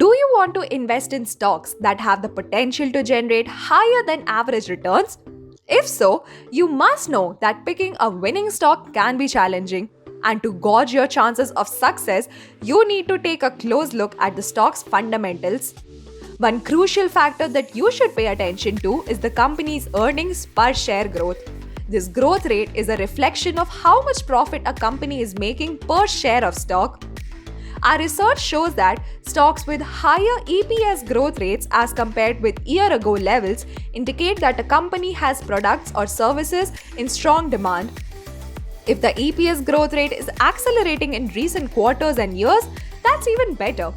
Do you want to invest in stocks that have the potential to generate higher than average returns? If so, you must know that picking a winning stock can be challenging. And to gauge your chances of success, you need to take a close look at the stock's fundamentals. One crucial factor that you should pay attention to is the company's earnings per share growth. This growth rate is a reflection of how much profit a company is making per share of stock. Our research shows that stocks with higher EPS growth rates as compared with year ago levels indicate that a company has products or services in strong demand. If the EPS growth rate is accelerating in recent quarters and years, that's even better.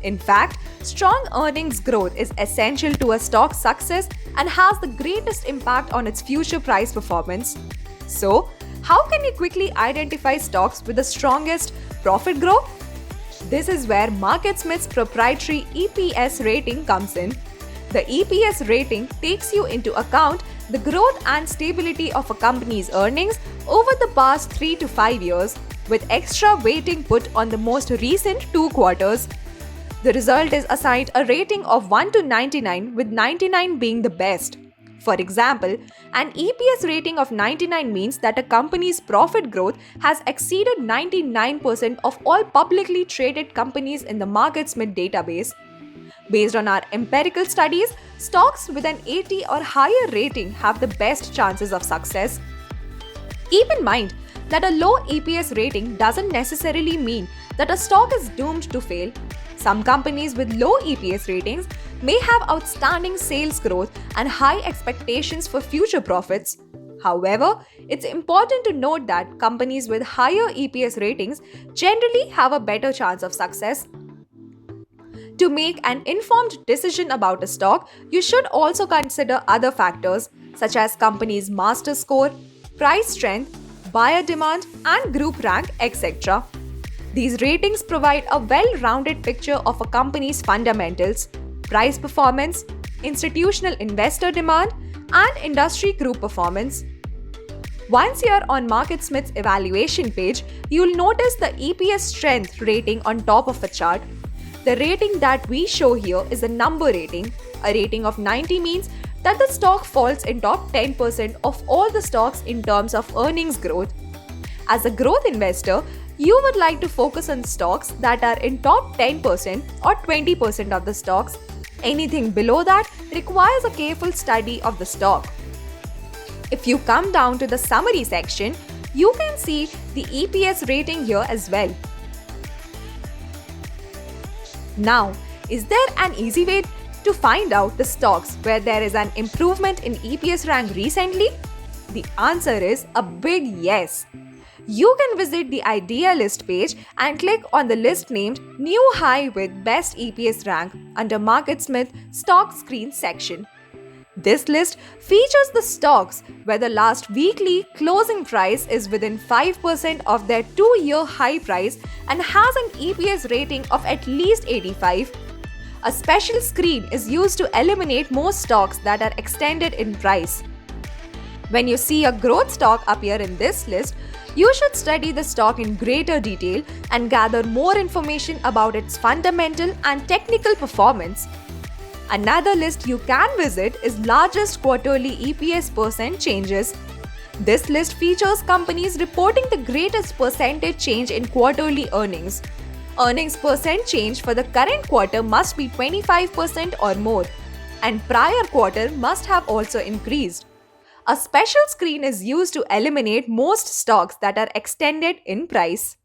In fact, strong earnings growth is essential to a stock's success and has the greatest impact on its future price performance. So, how can you quickly identify stocks with the strongest profit growth? This is where MarketSmith's proprietary EPS rating comes in. The EPS rating takes you into account the growth and stability of a company's earnings over the past 3 to 5 years, with extra weighting put on the most recent 2 quarters. The result is assigned a rating of 1 to 99, with 99 being the best. For example, an EPS rating of 99 means that a company's profit growth has exceeded 99% of all publicly traded companies in the MarketSmith database. Based on our empirical studies, stocks with an 80 or higher rating have the best chances of success. Keep in mind that a low EPS rating doesn't necessarily mean that a stock is doomed to fail. Some companies with low EPS ratings may have outstanding sales growth and high expectations for future profits. However, it's important to note that companies with higher EPS ratings generally have a better chance of success. To make an informed decision about a stock, you should also consider other factors such as company's master score, price strength, buyer demand, and group rank, etc. These ratings provide a well-rounded picture of a company's fundamentals, price performance, institutional investor demand, and industry group performance. Once you're on MarketSmith's evaluation page, you'll notice the EPS strength rating on top of a chart. The rating that we show here is a number rating. A rating of 90 means that the stock falls in top 10% of all the stocks in terms of earnings growth. As a growth investor, you would like to focus on stocks that are in top 10% or 20% of the stocks. Anything below that requires a careful study of the stock. If you come down to the summary section, you can see the EPS rating here as well. Now, is there an easy way to find out the stocks where there is an improvement in EPS rank recently? The answer is a big yes. You can visit the Idea List page and click on the list named New High with Best EPS Rank under MarketSmith Stock Screen section. This list features the stocks where the last weekly closing price is within 5% of their 2-year high price and has an EPS rating of at least 85. A special screen is used to eliminate most stocks that are extended in price. When you see a growth stock appear in this list, you should study the stock in greater detail and gather more information about its fundamental and technical performance. Another list you can visit is largest quarterly EPS percent changes. This list features companies reporting the greatest percentage change in quarterly earnings. Earnings percent change for the current quarter must be 25% or more, and prior quarter must have also increased. A special screen is used to eliminate most stocks that are extended in price.